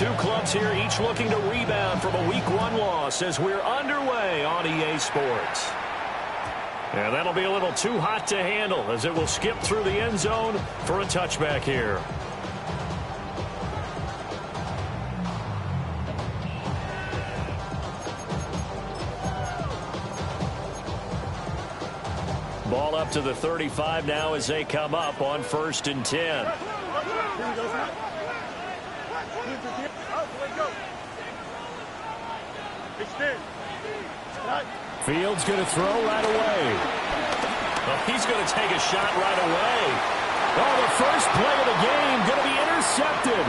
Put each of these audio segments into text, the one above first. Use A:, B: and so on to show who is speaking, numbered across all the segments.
A: two clubs here each looking to rebound from a Week 1 loss as we're underway on EA Sports. And that'll be a little too hot to handle as it will skip through the end zone for a touchback here. Ball up to the 35 now as they come up on 1st and 10. Fields going to throw right away. Well, he's going to take a shot right away. Oh, the first play of the game going to be intercepted.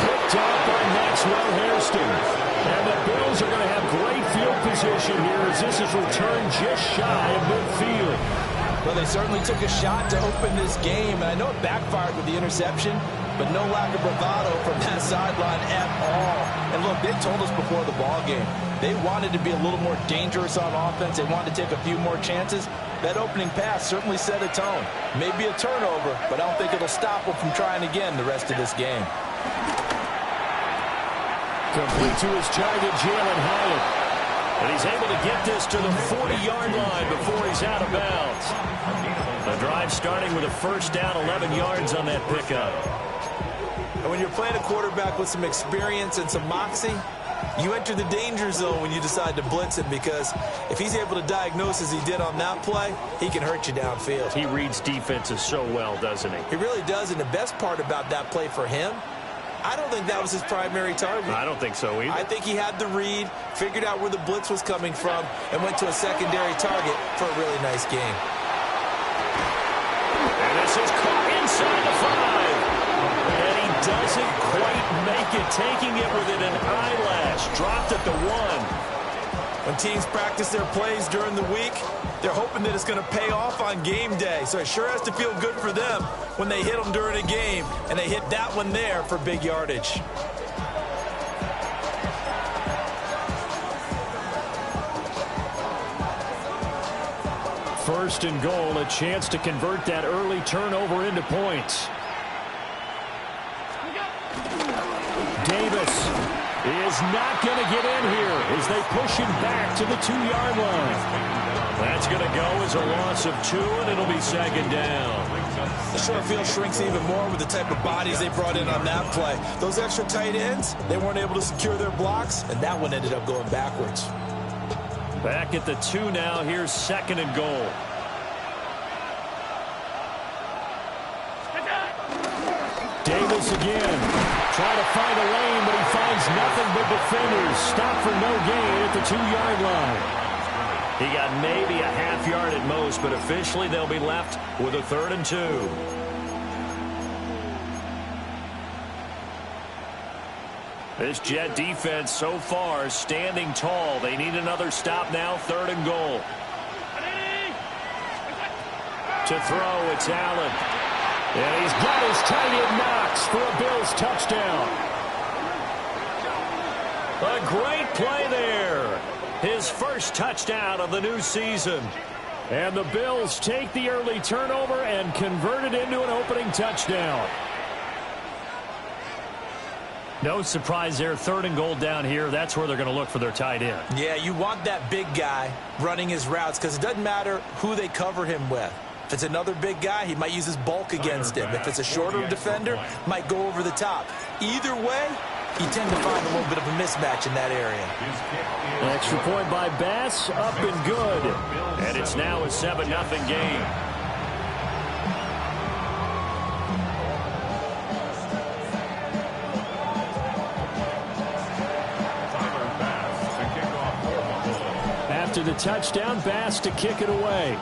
A: Picked off by Maxwell Hairston. And the Bills are going to have great field position here as this is returned just shy of midfield.
B: Well, they certainly took a shot to open this game, and I know it backfired with the interception, but no lack of bravado from that sideline at all. And look, they told us before the ball game, they wanted to be a little more dangerous on offense. They wanted to take a few more chances. That opening pass certainly set a tone. Maybe a turnover, but I don't think it'll stop them from trying again the rest of this game.
A: Complete to his target, Jalen Hyatt. And he's able to get this to the 40-yard line before he's out of bounds. The drive starting with a first down, 11 yards on that pickup.
B: And when you're playing a quarterback with some experience and some moxie, you enter the danger zone when you decide to blitz him, because if he's able to diagnose as he did on that play, he can hurt you downfield.
A: He reads defenses so well, doesn't he?
B: He really does, and the best part about that play for him, I don't think that was his primary target.
A: I don't think so either.
B: I think he had the read, figured out where the blitz was coming from, and went to a secondary target for a really nice game.
A: And this is caught inside the 5. And he doesn't quite make it, taking it within an eyelash. Dropped at the 1.
B: When teams practice their plays during the week, they're hoping that it's going to pay off on game day. So it sure has to feel good for them when they hit them during a game, and they hit that one there for big yardage.
A: First and goal, a chance to convert that early turnover into points. Davis is not going to get in here as they push him back to the 2-yard line. That's going to go as a loss of 2, and it'll be second down.
B: The short field shrinks even more with the type of bodies they brought in on that play. Those extra tight ends, they weren't able to secure their blocks, and that one ended up going backwards.
A: Back at the 2 now. Here's second and goal. Davis again. Trying to find a lane, but he finds nothing but defenders. Stop for no gain at the 2-yard line. He got maybe a half yard at most, but officially they'll be left with a 3rd and 2. This Jet defense so far standing tall. They need another stop now. 3rd and goal. To throw, it's Allen. And he's got his tight end Knox for a Bills touchdown. A great play there. His first touchdown of the new season. And the Bills take the early turnover and convert it into an opening touchdown. No surprise there. 3rd and goal down here. That's where they're going to look for their tight end.
B: Yeah, you want that big guy running his routes because it doesn't matter who they cover him with. If it's another big guy, he might use his bulk against him. If it's a shorter defender, might go over the top. Either way, you tend to find a little bit of a mismatch in that area.
A: An extra point by Bass, up and good. And it's now a 7-0 game. After the touchdown, Bass to kick it away.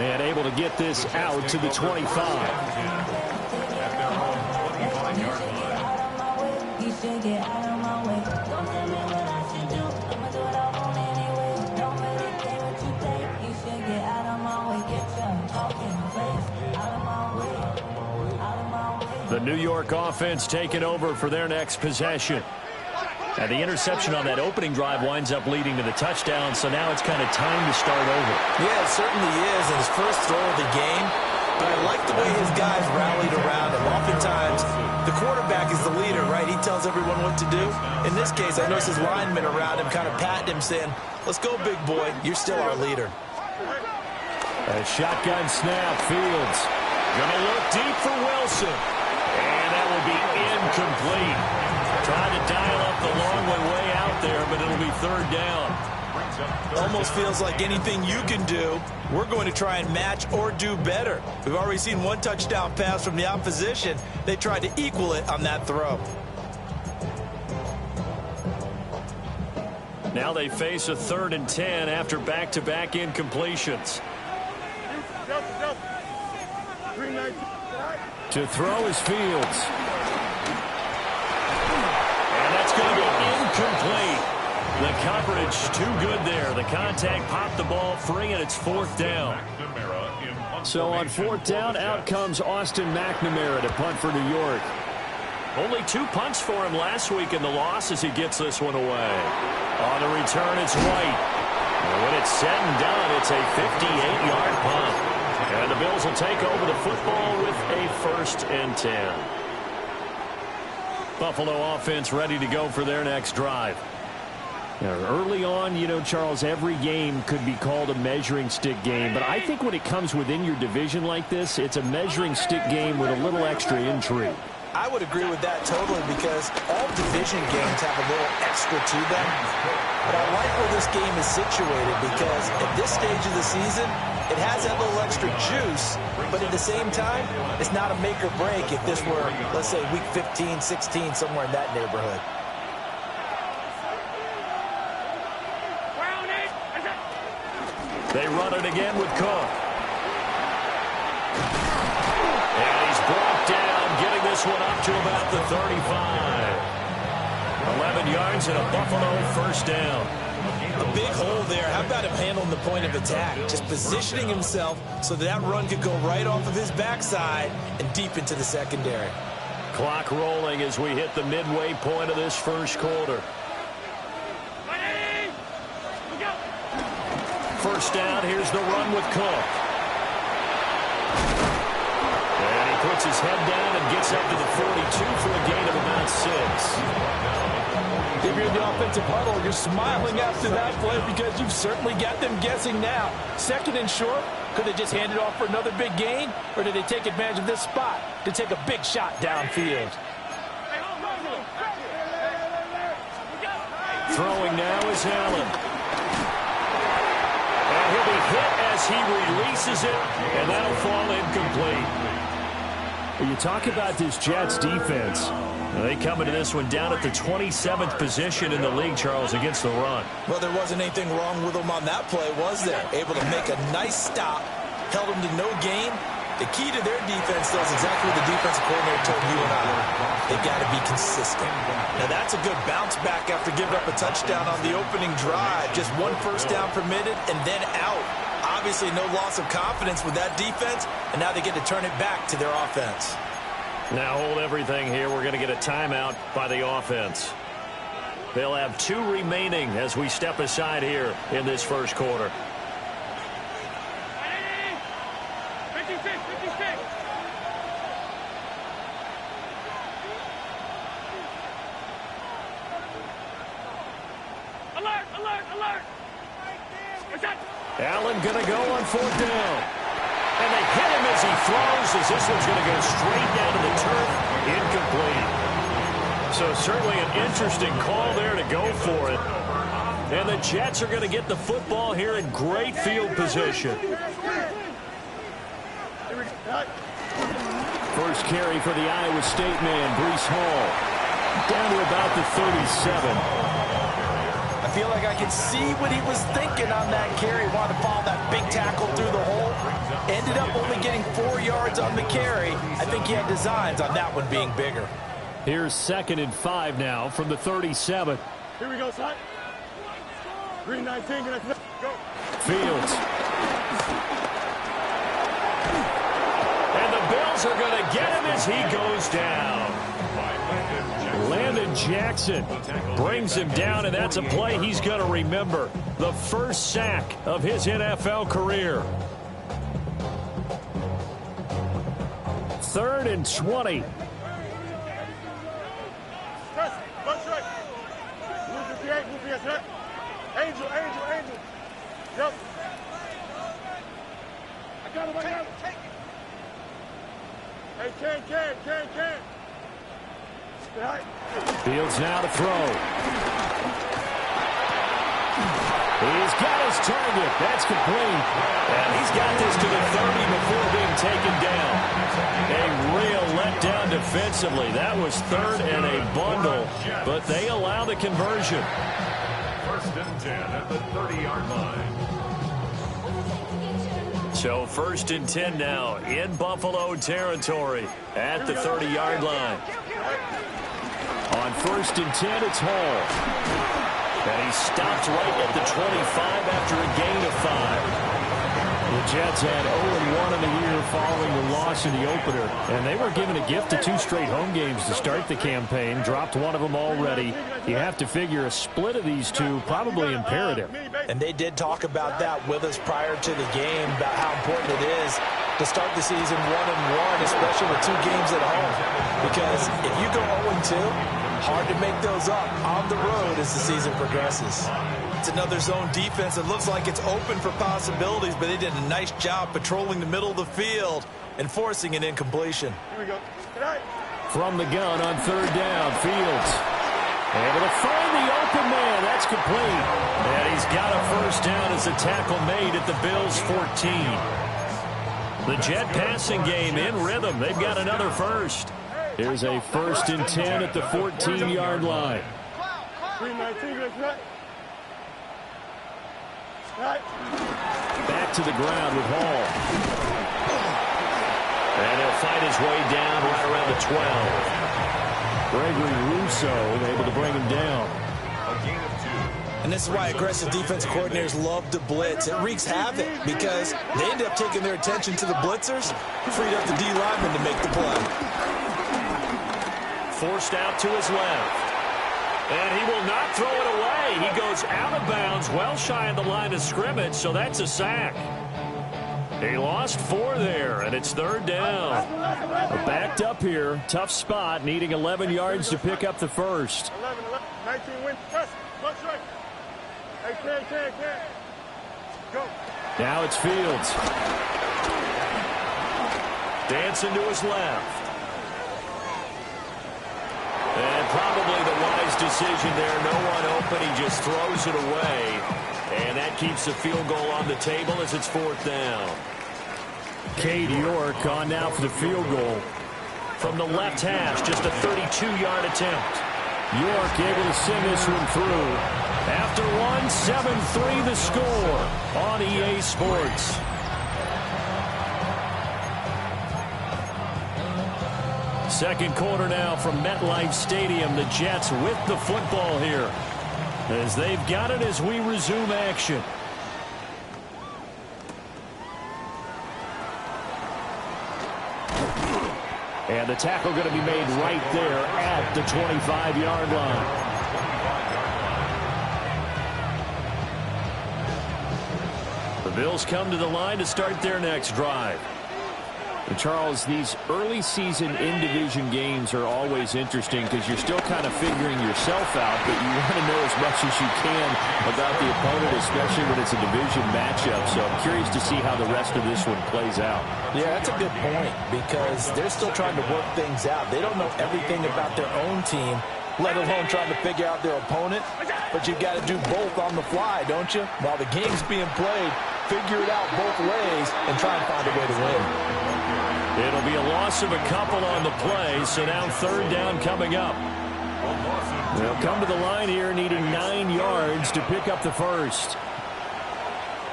A: And able to get this out to the 25. The New York offense taking over for their next possession. And the interception on that opening drive winds up leading to the touchdown, so now it's kind of time to start over.
B: Yeah, it certainly is, and his first throw of the game. But I like the way his guys rallied around him. Oftentimes, the quarterback is the leader, right? He tells everyone what to do. In this case, I noticed his linemen around him kind of patting him, saying, let's go, big boy. You're still our leader.
A: A shotgun snap. Fields gonna look deep for Wilson. And that will be incomplete. Trying to dial up the long way out there, but it'll be third down.
B: Almost feels like anything you can do, we're going to try and match or do better. We've already seen one touchdown pass from the opposition. They tried to equal it on that throw.
A: Now they face a 3rd and 10 after back-to-back incompletions. To throw is Fields. And that's going to be incomplete. The coverage too good there. The contact popped the ball free, and it's 4th down. So on 4th down, out comes Austin McNamara to punt for New York. Only 2 punts for him last week in the loss as he gets this one away. On the return, it's White. And when it's said and done, it's a 58-yard punt. And the Bills will take over the football with a 1st and 10. Buffalo offense ready to go for their next drive. Now, early on, you know, Charles, every game could be called a measuring stick game. But I think when it comes within your division like this, it's a measuring stick game with a little extra intrigue.
B: I would agree with that totally because all division games have a little extra to them. But I like where this game is situated because at this stage of the season, it has that little extra juice, but at the same time, it's not a make or break if this were, let's say, week 15, 16, somewhere in that neighborhood.
A: They run it again with Cook. And he's brought down, getting this one up to about the 35. 11 yards and a Buffalo 1st down.
B: A big hole there. How about him handling the point of attack? Just positioning himself so that run could go right off of his backside and deep into the secondary.
A: Clock rolling as we hit the midway point of this 1st quarter. 1st down, here's the run with Cook. And he puts his head down and gets up to the 42 for a gain of about 6.
B: If you're in the offensive huddle, you're smiling after that play because you've certainly got them guessing now. 2nd and short, could they just hand it off for another big gain? Or did they take advantage of this spot to take a big shot downfield?
A: Throwing now is Allen. And he'll be hit as he releases it, and that'll fall incomplete. You talk about this Jets defense. They come into this one down at the 27th position in the league, Charles, against the run.
B: Well, there wasn't anything wrong with them on that play, was there? Able to make a nice stop, held them to no gain. The key to their defense, though, is exactly what the defensive coordinator told you and I. They've got to be consistent. Now, that's a good bounce back after giving up a touchdown on the opening drive. Just 1 1st down permitted and then out. Obviously, no loss of confidence with that defense, and now they get to turn it back to their offense.
A: Now hold everything here. We're going to get a timeout by the offense. They'll have 2 remaining as we step aside here in this 1st quarter. Allen going to go on 4th down. And they hit him as he throws, as this one's going to go straight down to the turf. Incomplete. So certainly an interesting call there to go for it. And the Jets are going to get the football here in great field position. First carry for the Iowa State man, Breece Hall. Down to about the 37.
B: I feel like I can see what he was thinking on that carry. Wanted to follow that big tackle through the hole. Ended up only getting 4 yards on the carry. I think he had designs on that one being bigger.
A: Here's 2nd and 5 now from the 37.
C: Here we go, son. Green 19, go.
A: Fields. And the Bills are going to get him as he goes down. Landon Justin Jackson brings him down, and that's a play he's going to remember. The first sack of his NFL career. 3rd and 20.
C: Angel. Yep. I got him. Take it. Hey, Ken.
A: Fields now to throw. He's got his target. That's complete. And he's got this to the 30 before being taken down. A real letdown defensively. That was 3rd and a bundle, but they allow the conversion.
D: 1st and 10 at the 30-yard line.
A: So 1st and 10 now in Buffalo territory at the 30-yard line. On 1st and 10, it's Hall. And he stopped right at the 25 after a gain of 5. The Jets had 0-1 in the year following the loss in the opener. And they were given a gift of 2 straight home games to start the campaign. Dropped one of them already. You have to figure a split of these two probably imperative.
B: And they did talk about that with us prior to the game, about how important it is to start the season 1-1, especially with 2 games at home. Because if you go 0-2, hard to make those up on the road as the season progresses. It's another zone defense. It looks like it's open for possibilities, but they did a nice job patrolling the middle of the field and forcing an incompletion.
C: Here we go.
A: From the gun on 3rd down, Fields able to find the open man. That's complete. And he's got a 1st down as a tackle made at the Bills' 14. The Jet passing game in rhythm. They've got another 1st. Here's a 1st and 10 at the 14-yard line.
C: 3-19,
A: Back to the ground with Hall. And he'll fight his way down right around the 12. Gregory Rousseau able to bring him down.
B: And this is why aggressive defensive coordinators love to blitz. It wreaks havoc because they end up taking their attention to the blitzers, freed up the D lineman to make the play.
A: Forced out to his left. And he will not throw it away. He goes out of bounds, well shy of the line of scrimmage, so that's a sack. He lost 4 there, and it's 3rd down. We're backed up here. Tough spot, needing 11 yards to pick up the 1st.
C: 19 wins. Punch right. Hey, Ken. Go.
A: Now it's Fields. Dancing to his left. And probably the wise decision there. No one open. He just throws it away. And that keeps the field goal on the table as it's 4th down. Cade York on now for the field goal. From the left hash, just a 32-yard attempt. York able to send this one through. After one, 7-3 the score on EA Sports. Second quarter now from MetLife Stadium. The Jets with the football here as they've got it as we resume action. And the tackle going to be made right there at the 25-yard line. The Bills come to the line to start their next drive. And Charles, these early season in-division games are always interesting because you're still kind of figuring yourself out, but you want to know as much as you can about the opponent, especially when it's a division matchup. So I'm curious to see how the rest of this one plays out.
B: Yeah, that's a good point because they're still trying to work things out. They don't know everything about their own team, let alone trying to figure out their opponent. But you've got to do both on the fly, don't you? While the game's being played, figure it out both ways and try and find a way to win.
A: It'll be a loss of a couple on the play, so now 3rd down coming up. They'll come to the line here needing 9 yards to pick up the 1st.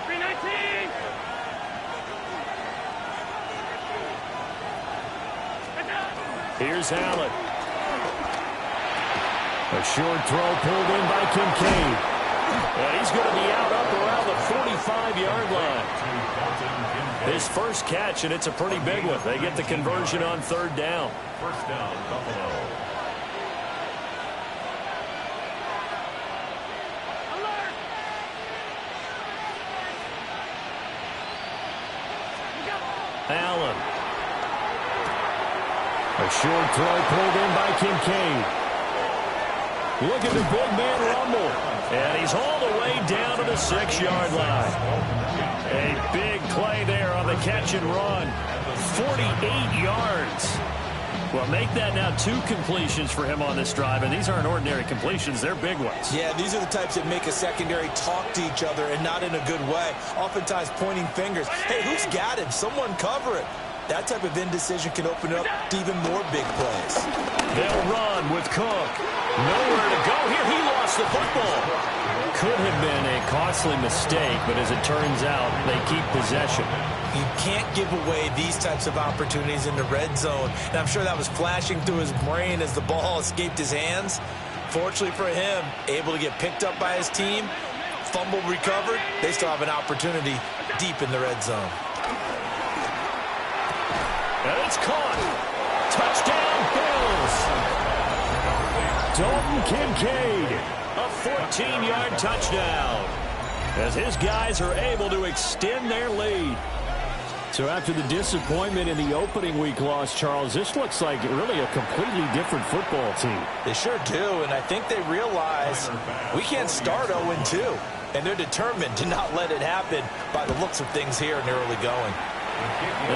C: 3-19.
A: Here's Allen. A short throw pulled in by Kincaid. And he's going to be out up around the 45-yard line. His first catch, and it's a pretty big one. They get the conversion on 3rd down.
D: 1st down, Buffalo.
A: Allen. A short throw pulled in by Kincaid. Look at the big man rumble. And he's all the way down to the 6-yard line. A big play there on the catch and run. 48 yards. Well, make that now 2 completions for him on this drive, and these aren't ordinary completions. They're big ones.
B: Yeah, these are the types that make a secondary talk to each other and not in a good way. Oftentimes pointing fingers. Hey, who's got him? Someone cover it. That type of indecision can open up to even more big plays.
A: They'll run with Cook. Nowhere to go here. He lost the football. Could have been a costly mistake, but as it turns out, they keep possession.
B: You can't give away these types of opportunities in the red zone. And I'm sure that was flashing through his brain as the ball escaped his hands. Fortunately for him, able to get picked up by his team, fumble recovered. They still have an opportunity deep in the red zone.
A: And it's caught. Touchdown, Bills. Dalton Kincaid, a 14-yard touchdown, as his guys are able to extend their lead. So after the disappointment in the opening week loss, Charles, this looks like really a completely different football team.
B: They sure do, and I think they realize we can't start 0-2, and they're determined to not let it happen by the looks of things here in the early going.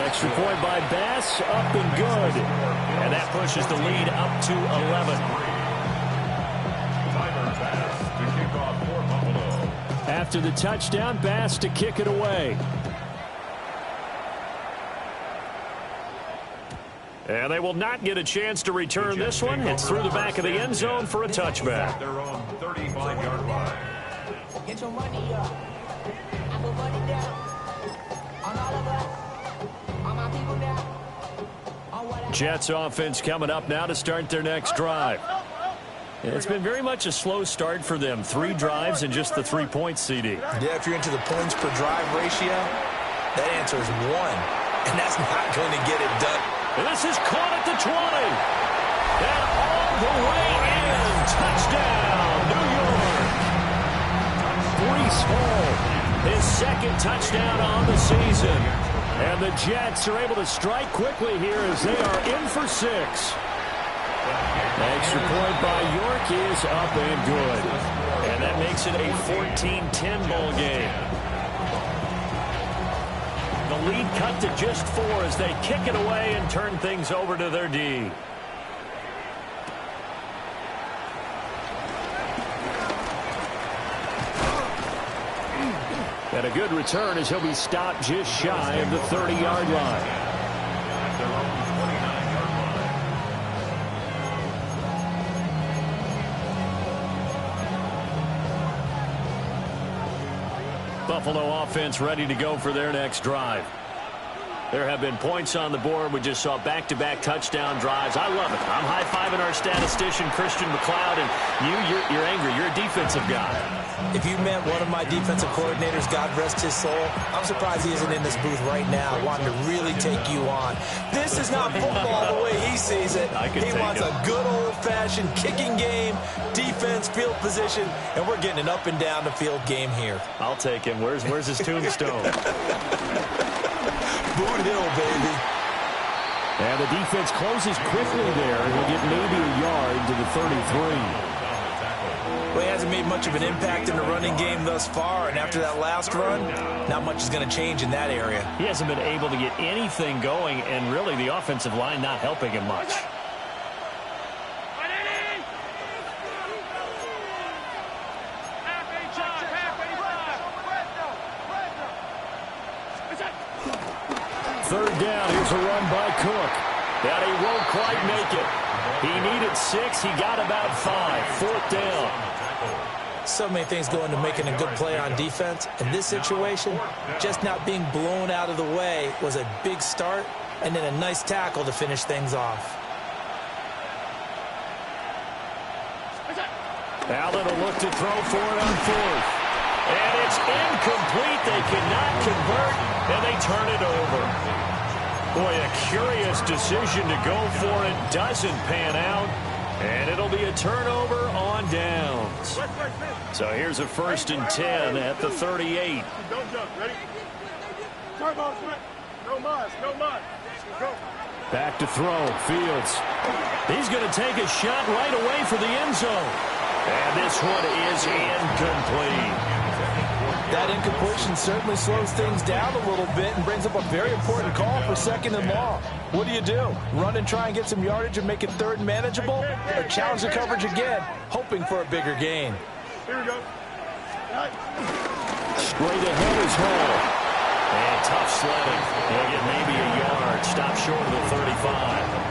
A: Extra point by Bass, up and good. And that pushes the lead up to 11. After the touchdown, Bass to kick it away. And they will not get a chance to return this one. It's through the back of the end zone for a touchback.
D: Their own 35-yard line.
E: Get your money up. I put money down. On all of us. On my people now.
A: Jets offense coming up now to start their next drive. It's been very much a slow start for them. 3 drives and just the 3 points, CD.
B: Yeah, if you're into the points per drive ratio, that answer is 1. And that's not going to get it done.
A: And this is caught at the 20. And all the way in. Touchdown, New York. Breece Hall, his 2nd touchdown on the season. And the Jets are able to strike quickly here as they are in for 6. Extra point by York is up and good. And that makes it a 14-10 ball game. The lead cut to just 4 as they kick it away and turn things over to their D. And a good return as he'll be stopped just shy of the 30-yard line. Buffalo offense ready to go for their next drive. There have been points on the board. We just saw back-to-back touchdown drives. I love it. I'm high-fiving our statistician, Christian McLeod, and you're angry. You're a defensive guy.
B: If you met one of my defensive coordinators, God rest his soul, I'm surprised he isn't in this booth right now wanting to really take you on. This is not football the way he sees it. He wants a good old-fashioned kicking game, defense, field position, and we're getting an up-and-down-the-field game here.
A: I'll take him. Where's his tombstone?
B: Boot Hill, baby.
A: And the defense closes quickly there, and will get maybe a yard to the 33.
B: Well, he hasn't made much of an impact in the running game thus far, and after that last run, not much is going to change in that area.
A: He hasn't been able to get anything going, and really the offensive line not helping him much. Third down, here's a run by Cook. And he won't quite make it. He needed 6, he got about 5. 4th down.
B: So many things go into making a good play on defense. In this situation, just not being blown out of the way was a big start, and then a nice tackle to finish things off.
A: Allen will look to throw for it on 4th. And it's incomplete. They cannot convert, and they turn it over. Boy, a curious decision to go for it. Doesn't pan out. And it'll be a turnover on downs. So here's a 1st and 10 at the 38.
C: Don't jump. Ready? Turbo, No mas, no mas. Go.
A: Back to throw, Fields. He's going to take a shot right away for the end zone. And this one is incomplete.
B: That incompletion certainly slows things down a little bit and brings up a very important call for 2nd and long. What do? Run and try and get some yardage and make it 3rd and manageable? Or challenge the coverage again, hoping for a bigger gain?
C: Here we go. Right.
A: Straight ahead is Hall. And tough sledding. He'll get maybe a yard. Stop short of the 35.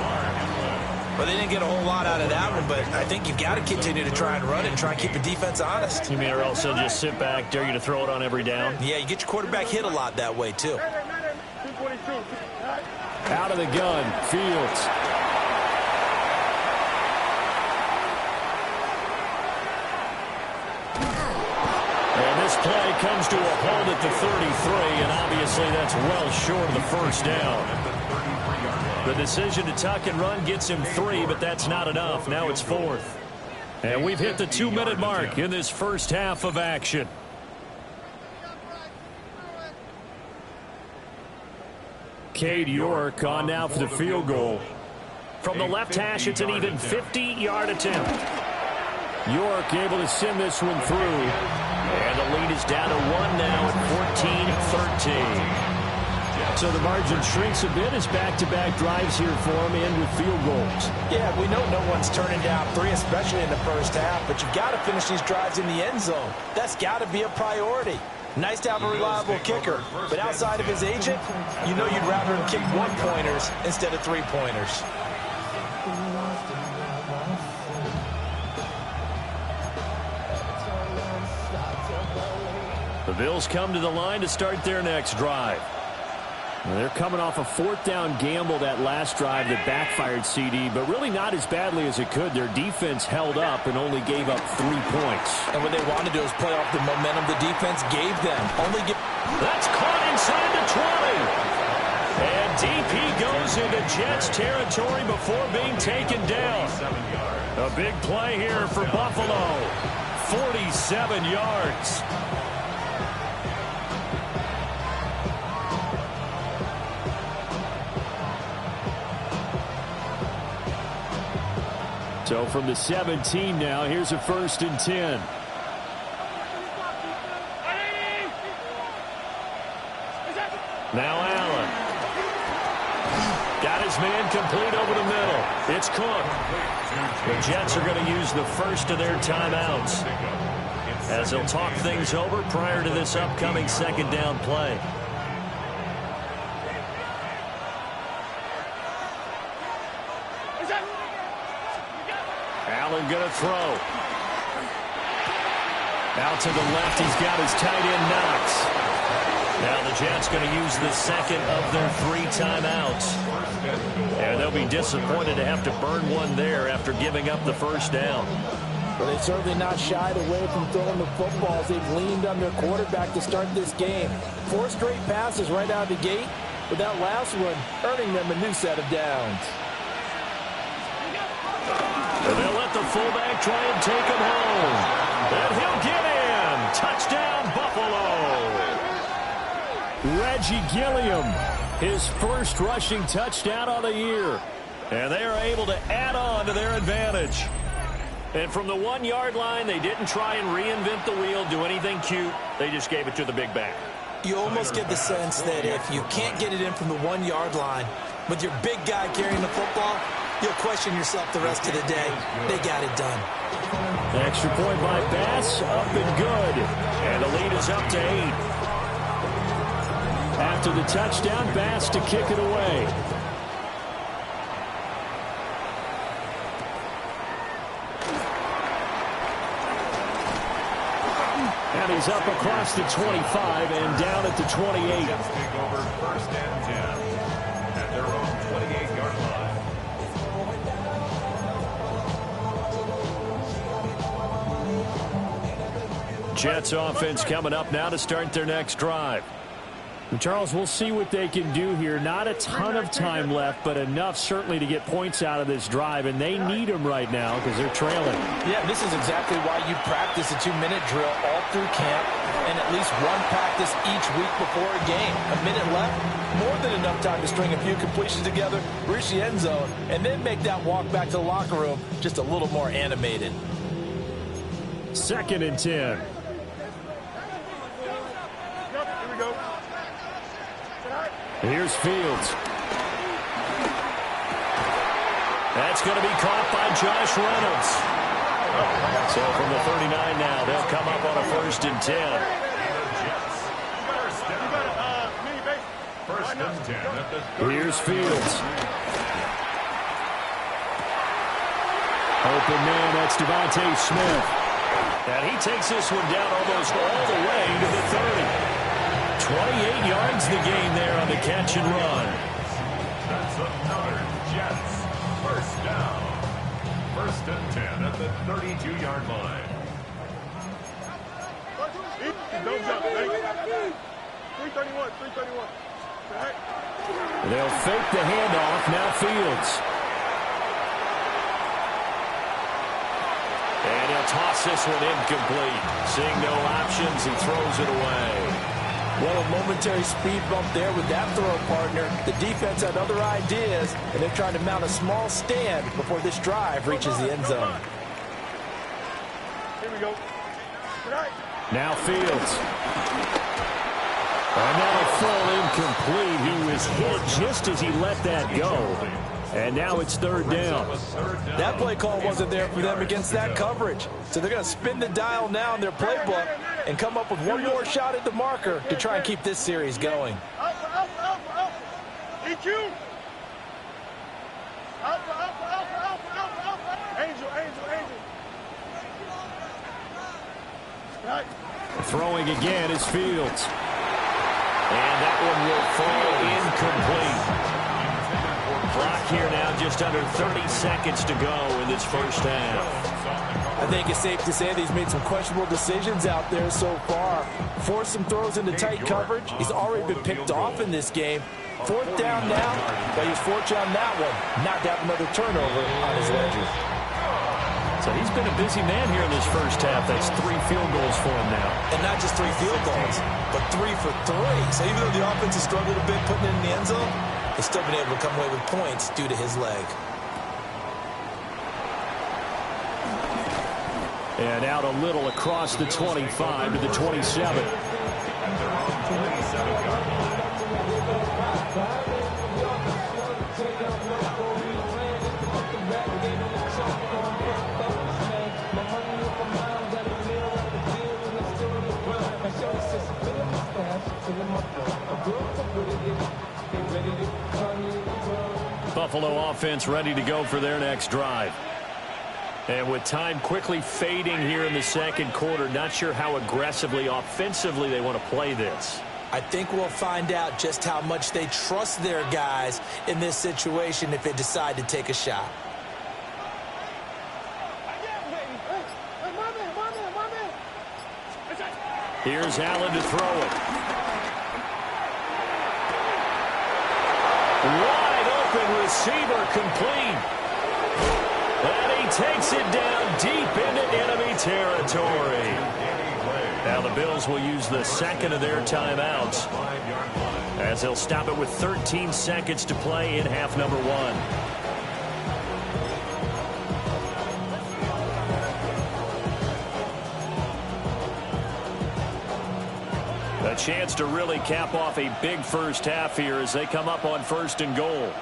B: Well, they didn't get a whole lot out of that one, but I think you've got to continue to try and run it and try and keep the defense honest.
A: You mean or else they'll just sit back, dare you to throw it on every down?
B: Yeah, you get your quarterback hit a lot that way, too.
C: 222. Right.
A: Out of the gun, Fields. And this play comes to a halt at the 33, and obviously that's well short of the first down. The decision to tuck and run gets him 3, but that's not enough. Now it's 4th. And we've hit the 2-minute mark in this first half of action. Cade York on now for the field goal. From the left hash, it's an even 50-yard attempt. York able to send this one through. And the lead is down to 1 now at 14-13. So the margin shrinks a bit as back-to-back drives here for him and with field goals.
B: Yeah, we know no one's turning down 3, especially in the first half, but you've got to finish these drives in the end zone. That's got to be a priority. Nice to have a reliable kicker, but outside of his agent, you know you'd rather him kick 1-pointers instead of 3-pointers.
A: The Bills come to the line to start their next drive. Well, they're coming off a 4th down gamble that last drive that backfired CD, but really not as badly as it could. Their defense held up and only gave up 3 points.
B: And what they wanted to do is play off the momentum the defense gave them.
A: That's caught inside the 20. And DP goes into Jets territory before being taken down. A big play here for Buffalo. 47 yards. So from the 17 now, here's a 1st and 10. Now Allen. Got his man complete over the middle. It's Cook. The Jets are going to use the first of their timeouts as they'll talk things over prior to this upcoming 2nd down play. Allen going to throw. Out to the left, he's got his tight end Knox. Now the Jets going to use the 2nd of their 3 timeouts. And they'll be disappointed to have to burn one there after giving up the 1st down.
B: But they certainly not shied away from throwing the footballs. They've leaned on their quarterback to start this game. 4 straight passes right out of the gate, with that last one earning them a new set of downs.
A: And they'll let the fullback try and take him home. And he'll get in. Touchdown, Buffalo. Reggie Gilliam, his first rushing touchdown on the year. And they are able to add on to their advantage. And from the 1-yard line, they didn't try and reinvent the wheel, do anything cute. They just gave it to the big back.
B: You almost get the sense that if you can't get it in from the 1-yard line with your big guy carrying the football, you'll question yourself the rest of the day. They got it done.
A: The extra point by Bass, up and good. And the lead is up to 8. After the touchdown, Bass to kick it away. And he's up across the 25 and down at the 28.
D: Jets take over 1st and 10 at their own 28-yard line.
A: Jets offense coming up now to start their next drive. Charles, we'll see what they can do here. Not a ton of time left, but enough certainly to get points out of this drive, and they need them right now because they're trailing.
B: Yeah, this is exactly why you practice a 2-minute drill all through camp and at least one practice each week before a game. A minute left, more than enough time to string a few completions together, reach the end zone, and then make that walk back to the locker room just a little more animated.
A: 2nd and 10. Here's Fields. That's going to be caught by Josh Reynolds. So from the 39 now, they'll come up on a 1st and 10. Here's Fields. Open man, that's Devontae Smith. And he takes this one down almost all the way to the 30. 28 yards the game there on the catch and run.
D: That's another Jets. 1st down. 1st and 10 at the 32-yard line.
C: Don't jump, baby. 331, 331.
A: They'll fake the handoff. Now Fields. And he'll toss this one incomplete. Seeing no options, he throws it away.
B: Well, a momentary speed bump there with that throw, partner. The defense had other ideas, and they're trying to mount a small stand before this drive reaches the end zone.
C: Here we go.
A: Now Fields. Another full incomplete. He was hit just as he let that go. And now it's 3rd down.
B: That play call wasn't there for them against that coverage. So they're going to spin the dial now in their playbook and come up with one more shot at the marker to try and keep this series going.
C: EQ. Angel. Right.
A: Throwing again is Fields. And that one will fall incomplete. Clock here now, just under 30 seconds to go in this 1st half.
B: I think it's safe to say that he's made some questionable decisions out there so far. Forced some throws into tight coverage. He's already been picked off in this game. 4th down now, but he's fortunate on that one. Not to have another turnover on his ledger.
A: So he's been a busy man here in this 1st half. That's 3 field goals for him now.
B: And not just 3 field goals, but 3 for 3. So even though the offense has struggled a bit putting it in the end zone, he's still been able to come away with points due to his leg.
A: And out a little across the 25 to the 27. Buffalo offense ready to go for their next drive. And with time quickly fading here in the 2nd quarter, not sure how aggressively, offensively they want to play this.
B: I think we'll find out just how much they trust their guys in this situation if they decide to take a shot.
A: Here's Allen to throw it. Wide open receiver complete. And he takes it down deep into enemy territory. Now the Bills will use the 2nd of their timeouts as they'll stop it with 13 seconds to play in half number 1. A chance to really cap off a big 1st half here as they come up on 1st and goal.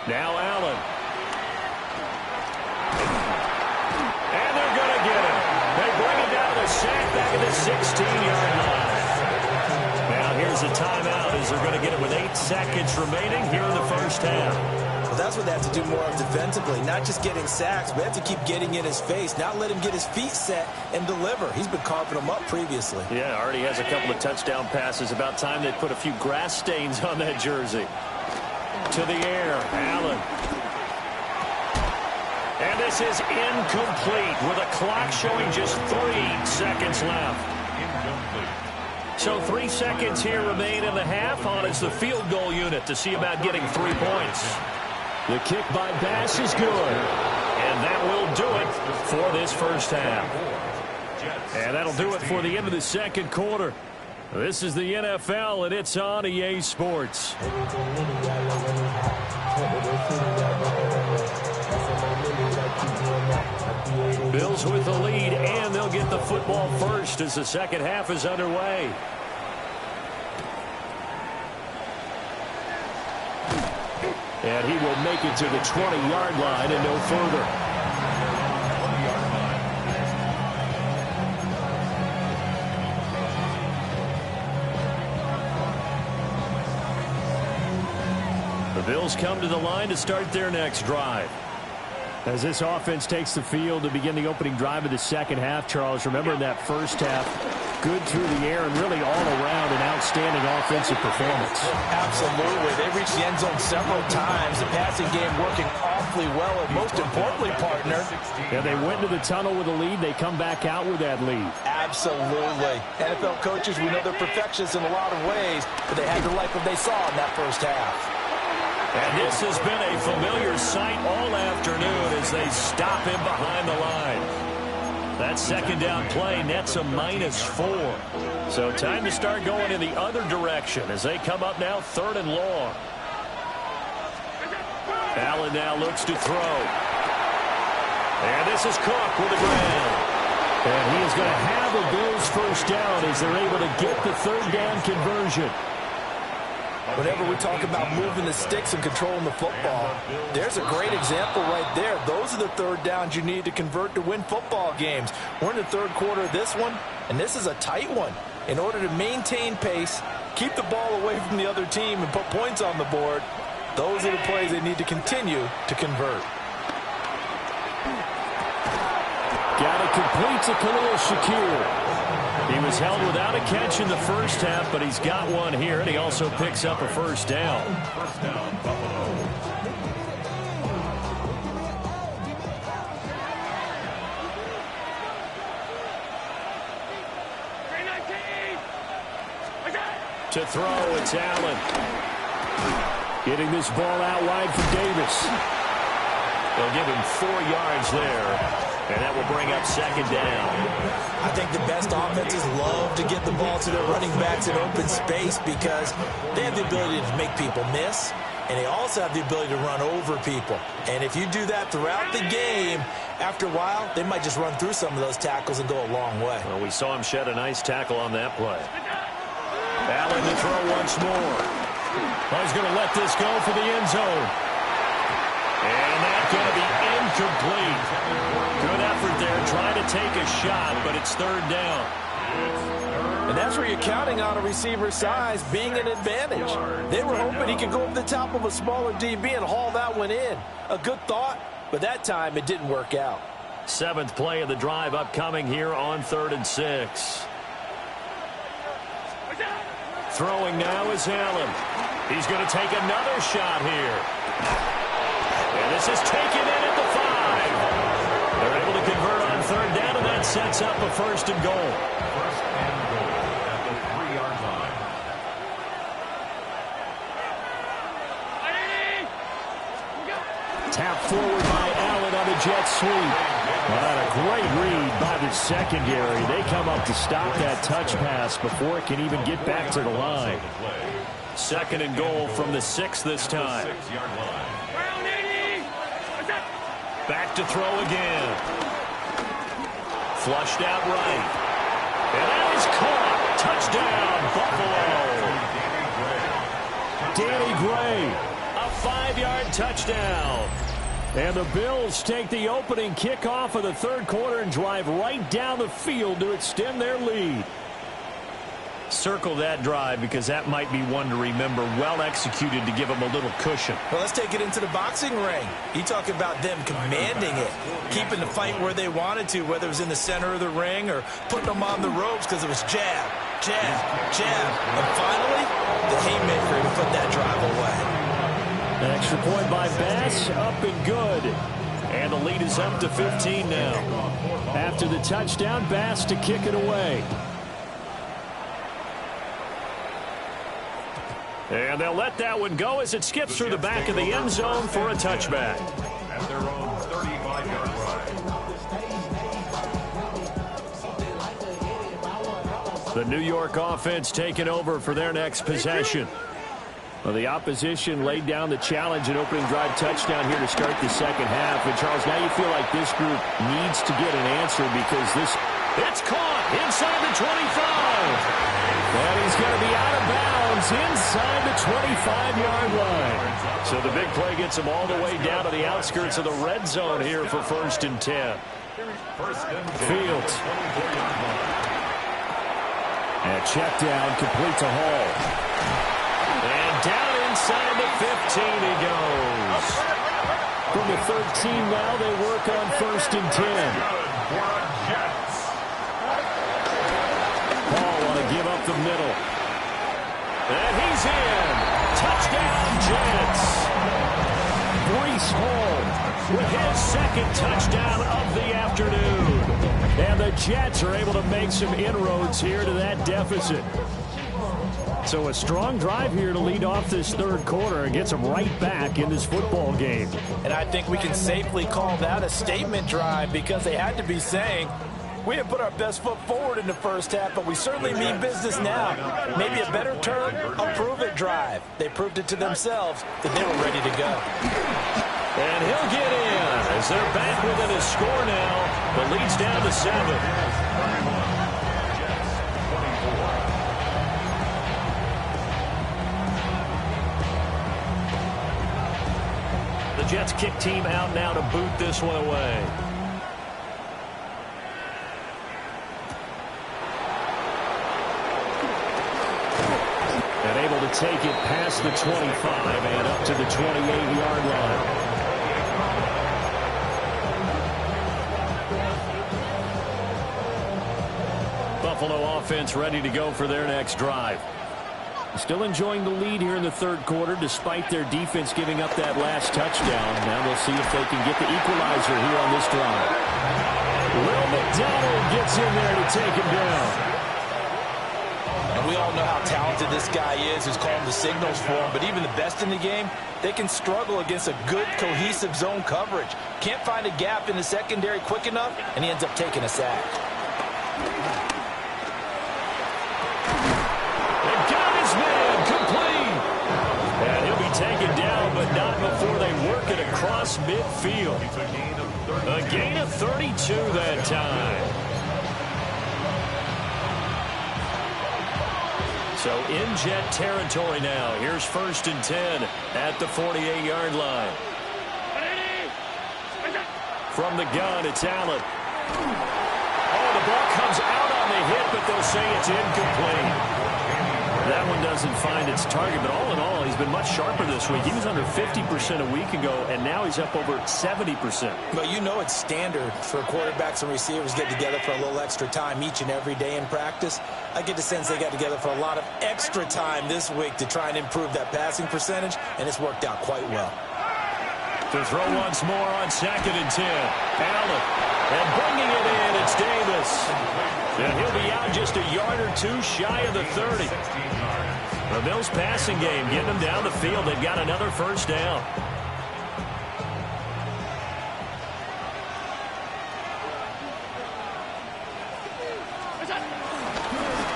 A: Now Allen. And they're going to get him. They bring it down to the sack back at the 16-yard line. Now here's a timeout as they're going to get it with 8 seconds remaining here in the 1st half.
B: Well, that's what they have to do more of defensively. Not just getting sacks, but they have to keep getting in his face. Not let him get his feet set and deliver. He's been carving them up previously.
A: Yeah, already has a couple of touchdown passes. About time they put a few grass stains on that jersey. To the air, Allen. And this is incomplete with a clock showing just 3 seconds left.
D: Incomplete.
A: So 3 seconds here remain in the half. On is the field goal unit to see about getting 3 points. The kick by Bass is good. And that will do it for this first half. And that'll do it for the end of the second quarter. This is the NFL, and it's on EA Sports. Bills with the lead, and they'll get the football first as the second half is underway. And he will make it to the 20-yard line and no further. The Bills come to the line to start their next drive. As this offense takes the field to begin the opening drive of the second half, Charles, remember in that first half, good through the air and really all around an outstanding offensive performance.
B: Absolutely. They reached the end zone several times. The passing game working awfully well, and most importantly, partner.
A: Yeah, they went to the tunnel with a lead. They come back out with that lead.
B: Absolutely. NFL coaches, we know they're perfectionists in a lot of ways, but they had to like what they saw in that first half.
A: And this has been a familiar sight all afternoon as they stop him behind the line. That second down play nets a -4. So time to start going in the other direction as they come up now 3rd and long. Allen now looks to throw. And this is Cook with the ground. And he is going to have the Bills first down as they're able to get the 3rd down conversion.
B: Whenever we talk about moving the sticks and controlling the football, there's a great example right there. Those are the 3rd downs you need to convert to win football games. We're in the 3rd quarter of this one, and this is a tight one. In order to maintain pace, keep the ball away from the other team, and put points on the board, those are the plays they need to continue to convert.
A: Got it complete to Khalil Shakir. He was held without a catch in the first half, but he's got one here, and he also picks up a first down.
D: First down, Buffalo.
A: To throw, it's Allen. Getting this ball out wide for Davis. They'll give him 4 yards there. And that will bring up second down.
B: I think the best offenses love to get the ball to their running backs in open space because they have the ability to make people miss, and they also have the ability to run over people. And if you do that throughout the game, after a while, they might just run through some of those tackles and go a long way.
A: Well, we saw him shed a nice tackle on that play. Allen to throw once more. Well, he's going to let this go for the end zone. And that's going to be incomplete. Good effort there, trying to take a shot, but it's 3rd down.
B: And that's where you're counting on a receiver's size being an advantage. They were hoping he could go over the top of a smaller DB and haul that one in. A good thought, but that time it didn't work out.
A: 7th play of the drive upcoming here on 3rd and 6. Throwing now is Allen. He's going to take another shot here. And this is taken in at the 5. They're able to convert on 3rd down, and that sets up a 1st and goal.
D: 1st and goal at the 3-yard line.
A: Tap forward by Allen on the jet sweep. What a great read by the secondary. They come up to stop that touch pass before it can even get back to the line. 2nd and goal from the 6 this time.
D: 6-yard line.
A: Back to throw again. Flushed out right. And that is caught. Touchdown, Buffalo. Danny Gray. A 5-yard touchdown. And the Bills take the opening kickoff of the 3rd quarter and drive right down the field to extend their lead. Circle that drive because that might be one to remember. Well executed to give them a little cushion.
B: Well, let's take it into the boxing ring. You talk about them commanding it, keeping the fight where they wanted to, whether it was in the center of the ring or putting them on the ropes because it was jab, jab, jab. And finally, the haymaker to put that drive away.
A: An extra point by Bass, up and good. And the lead is up to 15 now. After the touchdown, Bass to kick it away. And they'll let that one go as it skips through the back of the end zone for a touchback.
D: At their own 35-yard line.
A: The New York offense taking over for their next possession. Well, the opposition laid down the challenge and opening drive touchdown here to start the second half. And, Charles, now you feel like this group needs to get an answer because it's caught inside the 25. And he's going to be out of bounds inside the 25-yard line. So the big play gets him all the way down to the outskirts of the red zone here for 1st and 10. Fields. And check down, complete to Hall. And down inside the 15 he goes. From the 13 now, they work on 1st and 10. Hall want to give up the middle. And he's in. Touchdown, Jets. Breece Hall with his second touchdown of the afternoon. And the Jets are able to make some inroads here to that deficit. So a strong drive here to lead off this third quarter and gets them right back in this football game.
B: And I think we can safely call that a statement drive because they had to be saying, we have put our best foot forward in the first half, but we certainly mean business now. Maybe a better term, a prove-it drive. They proved it to themselves that they were ready to go.
A: And he'll get in as they're back within a score now. The lead's down to 7. The Jets kick team out now to boot this one away. And able to take it past the 25 and up to the 28-yard line. Buffalo offense ready to go for their next drive. Still enjoying the lead here in the third quarter despite their defense giving up that last touchdown. Now we'll see if they can get the equalizer here on this drive. Will McDonald gets in there to take him down.
B: And we all know how talented this guy is who's calling the signals for him, but even the best in the game, they can struggle against a good cohesive zone coverage. Can't find a gap in the secondary quick enough, and he ends up taking a sack.
A: Taken down, but not before they work it across midfield. A gain of 32 that time. So in Jet territory now. Here's 1st and 10 at the 48-yard line. From the gun, it's Allen. Oh, the ball comes out on the hit, but they'll say it's incomplete. That one doesn't find its target, but all in all, he's been much sharper this week. He was under 50% a week ago, and now he's up over 70%.
B: But you know it's standard for quarterbacks and receivers get together for a little extra time each and every day in practice. I get the sense they got together for a lot of extra time this week to try and improve that passing percentage, and it's worked out quite well.
A: To throw once more on 2nd and 10. Allen. And bringing it in, it's Davis. And he'll be out just a yard or two shy of the 30. The Bills passing game getting them down the field. They've got another first down.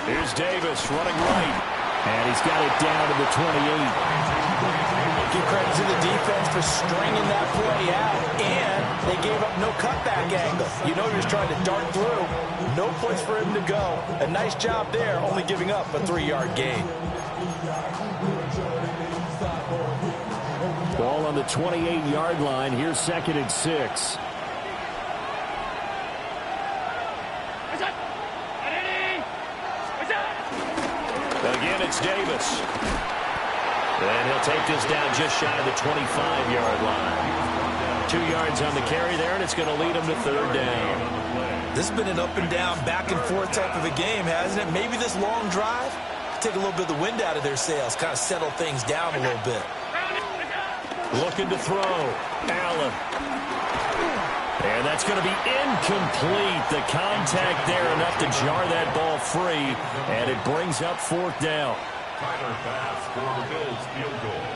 A: Here's Davis running right. And he's got it down to the 28.
B: Give credit to the defense for stringing that play out, and they gave up no cutback angle. You know he was trying to dart through. No place for him to go. A nice job there, only giving up a 3-yard gain.
A: Ball on the 28-yard line. Here's 2nd and 6. Again, it's Davis. And he'll take this down just shy of the 25-yard line. 2 yards on the carry there, and it's going to lead him to 3rd down.
B: This has been an up-and-down, back-and-forth type of a game, hasn't it? Maybe this long drive, take a little bit of the wind out of their sails, kind of settle things down a little bit.
A: Looking to throw. Allen. And that's going to be incomplete. The contact there enough to jar that ball free, and it brings up 4th down.
D: Tyler Bass for the Bills field goal.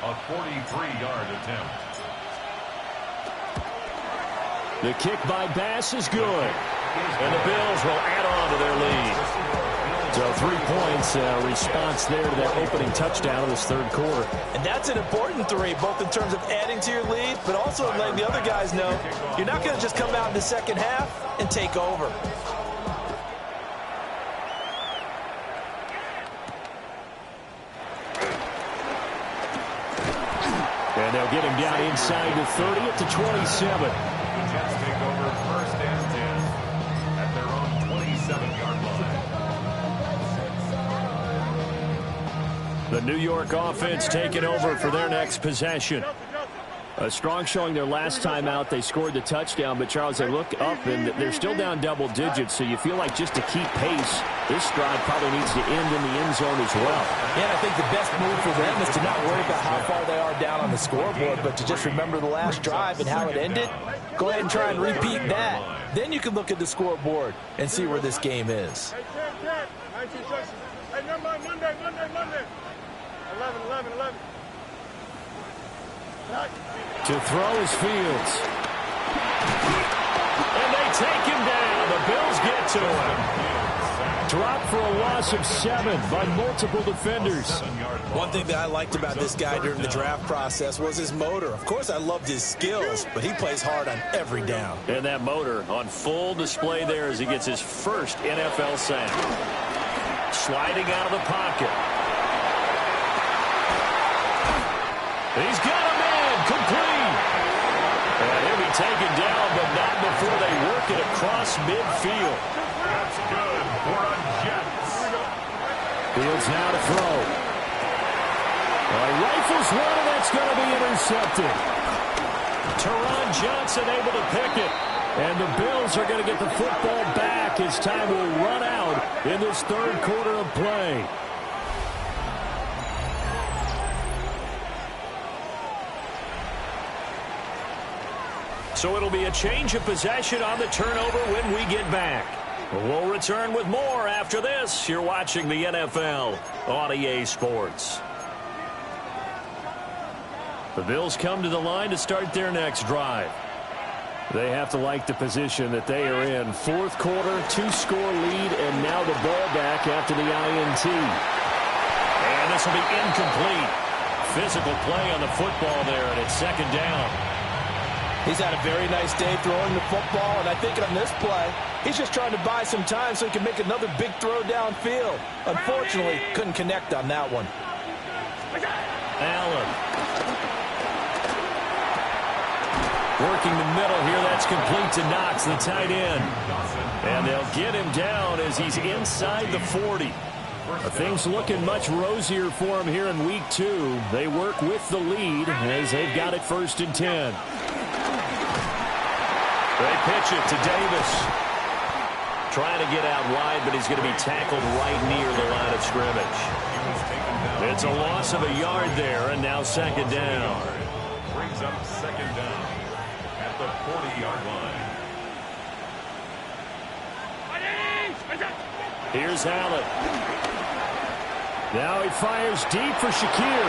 D: A 43-yard attempt.
A: The kick by Bass is good. And the Bills will add on to their lead. So 3 points, response there to that opening touchdown of this third quarter.
B: And that's an important 3, both in terms of adding to your lead, but also in letting the other guys know you're not going to just come out in the second half and take over.
A: And they'll get him down inside the 30 at the 27.
D: The Jets take over first and 10 at their own 27-yard line.
A: The New York offense taking over for their next possession. A strong showing their last time out. They scored the touchdown, but Charles, they look up and they're still down double digits, so you feel like just to keep pace, this drive probably needs to end in the end zone as well.
B: Yeah, I think the best move for them is to not worry about how far they are down on the scoreboard, but to just remember the last drive and how it ended. Go ahead and try and repeat that. Then you can look at the scoreboard and see where this game is.
C: Hey, 10. 19 touches. Hey, Monday. 11.
A: To throw is Fields. And they take him down. The Bills get to him. Dropped for a loss of 7 by multiple defenders.
B: One thing that I liked about this guy during the draft process was his motor. Of course, I loved his skills, but he plays hard on every down.
A: And that motor on full display there as he gets his first NFL sack. Sliding out of the pocket. He's got him in, complete. And he'll be taken down, but not before they work it across midfield.
D: That's good for a Jets.
A: Fields now to throw. Rifles one, and that's going to be intercepted. Teron Johnson able to pick it. And the Bills are going to get the football back as time will run out in this third quarter of play. So it'll be a change of possession on the turnover when we get back. We'll return with more after this. You're watching the NFL on EA Sports. The Bills come to the line to start their next drive. They have to like the position that they are in. Fourth quarter, 2-score lead, and now the ball back after the INT. And this will be incomplete. Physical play on the football there, and it's second down.
B: He's had a very nice day throwing the football, and I think on this play, he's just trying to buy some time so he can make another big throw downfield. Unfortunately, couldn't connect on that one.
A: Allen. Working the middle here, that's complete to Knox, the tight end. And they'll get him down as he's inside the 40. Things looking much rosier for him here in week 2. They work with the lead as they've got it first and 10. They pitch it to Davis. Trying to get out wide, but he's going to be tackled right near the line of scrimmage. It's a loss of a yard there, and now second down.
D: Brings up second down at the 40-yard line.
A: Here's Allen. Now he fires deep for Shakir.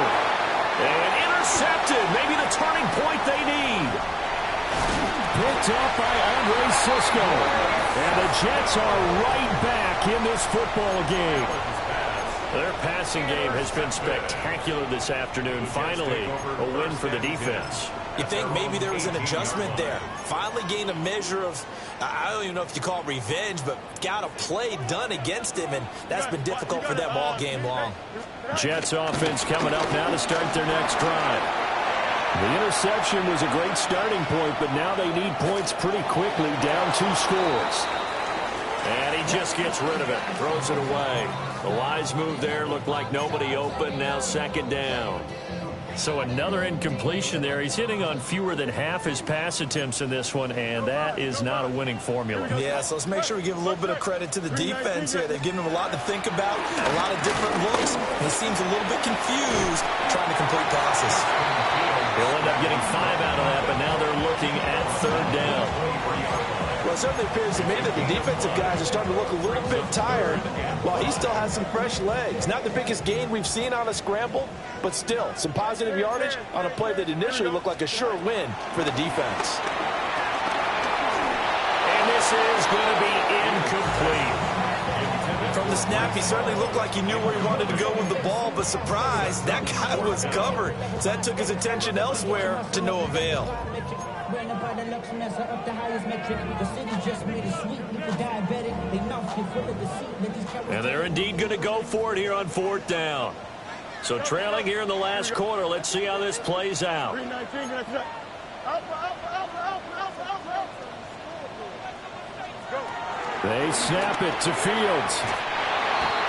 A: And intercepted. Maybe the turning point they need. Picked up by Andre Cisco. And the Jets are right back in this football game. Their passing game has been spectacular this afternoon. Finally, a win for the defense.
B: You think maybe there was an adjustment there. Finally gained a measure of, I don't even know if you call it revenge, but got a play done against him, and that's been difficult for them all game long.
A: Jets offense coming up now to start their next drive. The interception was a great starting point, but now they need points pretty quickly, down 2 scores. And he just gets rid of it, throws it away. The wise move there, looked like nobody open, now second down. So another incompletion there. He's hitting on fewer than half his pass attempts in this one, and that is not a winning formula.
B: Yeah, so let's make sure we give a little bit of credit to the defense here. They've given him a lot to think about, a lot of different looks. He seems a little bit confused trying to complete passes.
A: They'll end up getting 5 out of that, but now they're looking at third down.
B: Well, it certainly appears to me that the defensive guys are starting to look a little bit tired while he still has some fresh legs. Not the biggest gain we've seen on a scramble, but still some positive yardage on a play that initially looked like a sure win for the defense.
A: And this is going to be incomplete.
B: From the snap, he certainly looked like he knew where he wanted to go with the ball, but surprise, that guy was covered. So that took his attention elsewhere to no avail.
A: And they're indeed going to go for it here on 4th down. So trailing here in the last quarter. Let's see how this plays out. They snap it to Fields.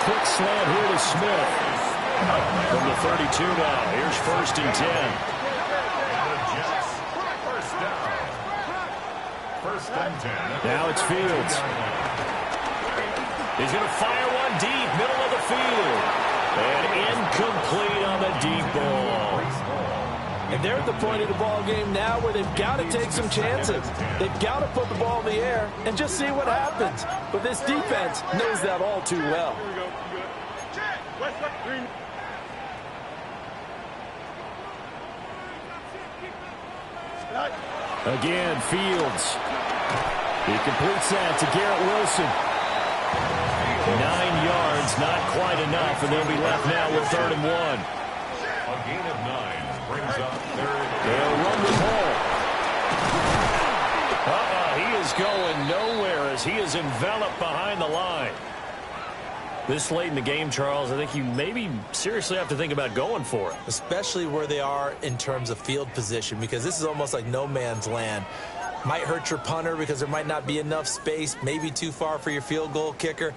A: Quick slant here to Smith. From the 32 now. Here's 1st and 10.
D: First and 10.
A: Now it's Fields. He's going to fire one deep, middle of the field. And incomplete on the deep ball.
B: And they're at the point of the ball game now where they've got to take some chances. They've got to put the ball in the air and just see what happens. But this defense knows that all too well.
A: Again, Fields. He completes that to Garrett Wilson. 9 yards, not quite enough, and they'll be left now with 3rd and 1.
D: A gain of 9 brings up 3rd.
A: They'll run the ball. He is going nowhere as he is enveloped behind the line. This late in the game, Charles, I think you maybe seriously have to think about going for it.
B: Especially where they are in terms of field position, because this is almost like no man's land. Might hurt your punter because there might not be enough space, maybe too far for your field goal kicker.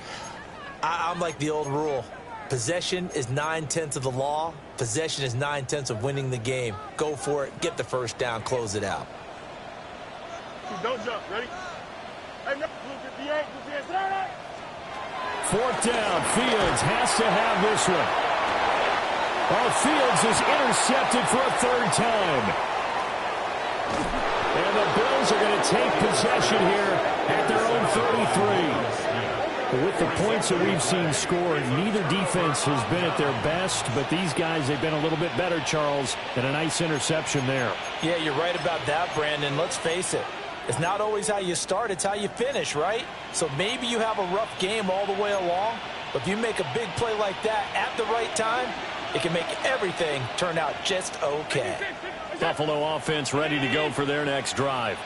B: I'm like the old rule. Possession is 9/10 of the law. Possession is 9/10 of winning the game. Go for it. Get the first down. Close it out.
C: Don't jump. Ready? Hey, no,
A: 4th down. Fields has to have this one. Fields is intercepted for a 3rd time. And the Bills are going to take possession here at their own 33. With the points that we've seen scored, neither defense has been at their best, but these guys, they've been a little bit better, Charles, and a nice interception there.
B: Yeah, you're right about that, Brandon. Let's face it. It's not always how you start, it's how you finish, right? So maybe you have a rough game all the way along, but if you make a big play like that at the right time, it can make everything turn out just okay.
A: Buffalo offense ready to go for their next drive.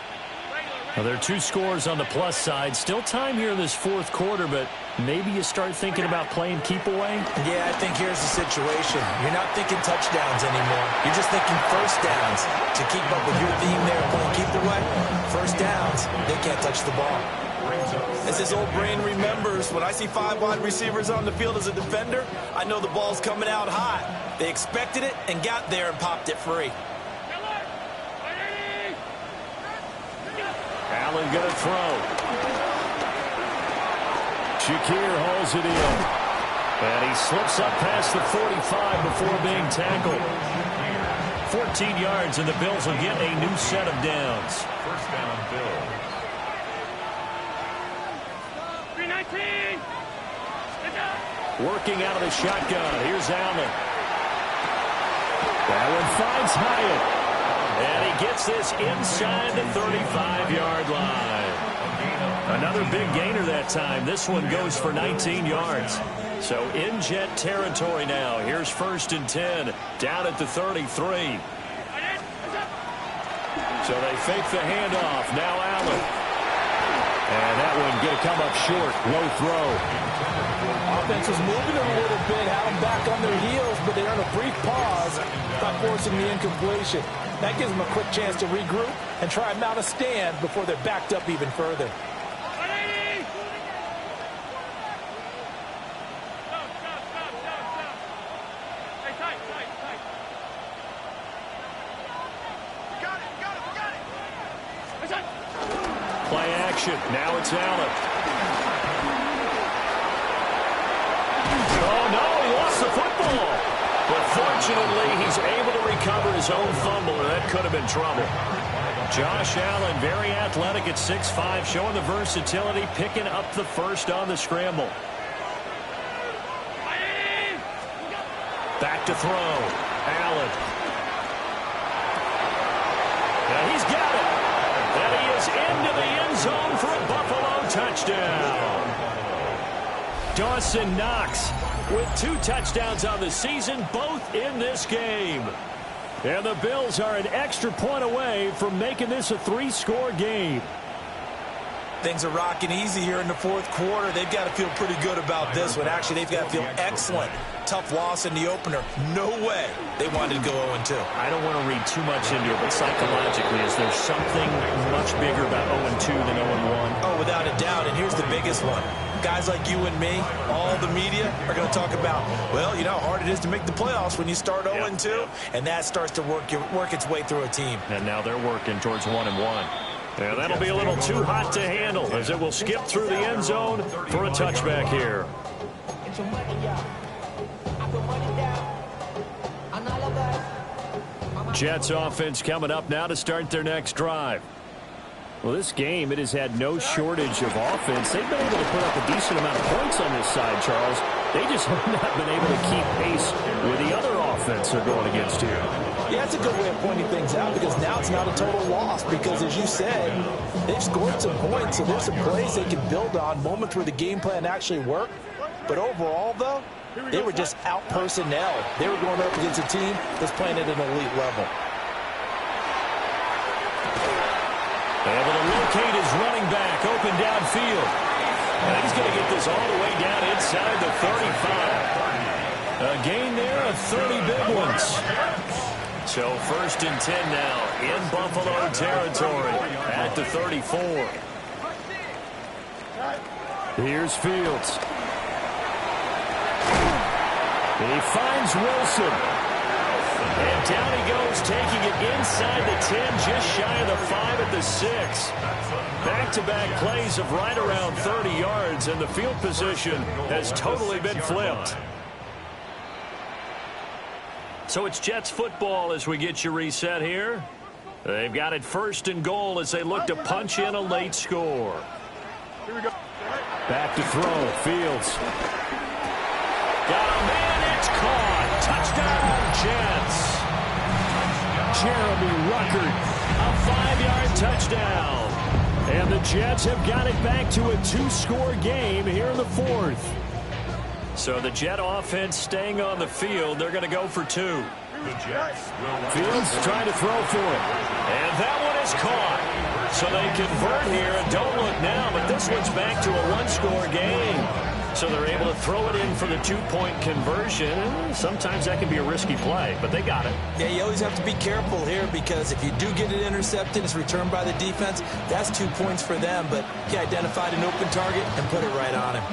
A: Now, there are 2 scores on the plus side. Still time here in this 4th quarter, but maybe you start thinking about playing keep away?
B: Yeah, I think here's the situation. You're not thinking touchdowns anymore. You're just thinking first downs. To keep up with your theme there, playing keep away, first downs, they can't touch the ball. As this old brain remembers, when I see 5 wide receivers on the field as a defender, I know the ball's coming out hot. They expected it and got there and popped it free.
A: Allen going to throw. Shakir hauls it in. And he slips up past the 45 before being tackled. 14 yards, and the Bills will get a new set of downs.
D: First down, Bills.
C: 319.
A: Working out of the shotgun. Here's Allen. That one finds Hyatt. And he gets this inside the 35-yard line. Another big gainer that time. This one goes for 19 yards. So in Jet territory now. Here's 1st and 10 down at the 33. So they fake the handoff. Now Allen. And that one going to come up short. Low throw.
B: Offense was moving a little bit, had them back on their heels, but they earned a brief pause by forcing the incompletion. That gives them a quick chance to regroup and try and mount a stand before they're backed up even further.
A: Play action. Now it's Allen. Oh, no, he lost the football. But fortunately, he's able to recover his own fumble, and that could have been trouble. Josh Allen, very athletic at 6'5", showing the versatility, picking up the first on the scramble. Back to throw. Allen. And he's got it. And he is into the end zone for a Buffalo touchdown. Dawson Knox with 2 touchdowns on the season, both in this game. And the Bills are an extra point away from making this a 3-score game.
B: Things are rocking easy here in the fourth quarter. They've got to feel pretty good about this one. Actually, they've got to feel excellent. Tough loss in the opener. No way they wanted to go 0-2.
A: I don't want to read too much into it, but psychologically, is there something much bigger about 0-2 than 0-1?
B: Oh, without a doubt, and here's the biggest one. Guys like you and me, all the media, are going to talk about, well, you know how hard it is to make the playoffs when you start 0-2, and that starts to work its way through a team.
A: And now they're working towards 1-1. And that'll be a little too hot to handle as it will skip through the end zone for a touchback here.
E: It's your money, y'all. I put money down on all of us.
A: Jets offense coming up now to start their next drive. Well, this game, it has had no shortage of offense. They've been able to put up a decent amount of points on this side, Charles. They just have not been able to keep pace with the other offense they're going against here.
B: Yeah, that's a good way of pointing things out because now it's not a total loss because, as you said, they've scored some points, so there's some plays they can build on, moments where the game plan actually worked. But overall, though, they were just out personnel. They were going up against a team that's playing at an elite level.
A: Able to locate his running back, open downfield. And he's going to get this all the way down inside the 35. A gain there of 30 big ones. So 1st and 10 now in Buffalo territory at the 34. Here's Fields. He finds Wilson. And down he goes, taking it inside the 10, just shy of the 5 at the 6. Back-to-back plays of right around 30 yards, and the field position has totally been flipped. So it's Jets football as we get you reset here. They've got it 1st and goal as they look to punch in a late score.
C: Here we go.
A: Back to throw, Fields. Got a man, it's caught. Touchdown, Jets. Jeremy Ruckert, a 5-yard touchdown. And the Jets have got it back to a 2-score game here in the 4th. So the Jet offense staying on the field. They're going to go for 2. Fields trying to throw for it. And that one is caught. So they convert here, and don't look now, but this one's back to a 1-score game. So they're able to throw it in for the 2-point conversion. Sometimes that can be a risky play, but they got it.
B: Yeah, you always have to be careful here because if you do get it intercepted, it's returned by the defense. That's 2 points for them, but he identified an open target and put it right on him.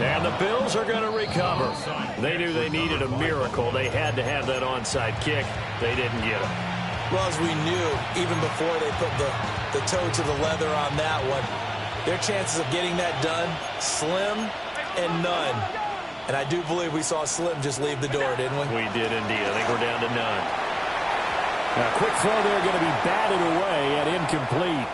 A: And the Bills are going to recover. They knew they needed a miracle. They had to have that onside kick. They didn't get it.
B: Well, as we knew, even before they put the toe to the leather on that one, their chances of getting that done, slim and none. And I do believe we saw Slim just leave the door, didn't we?
A: We did indeed. I think we're down to none. Now, quick throw there going to be batted away and incomplete.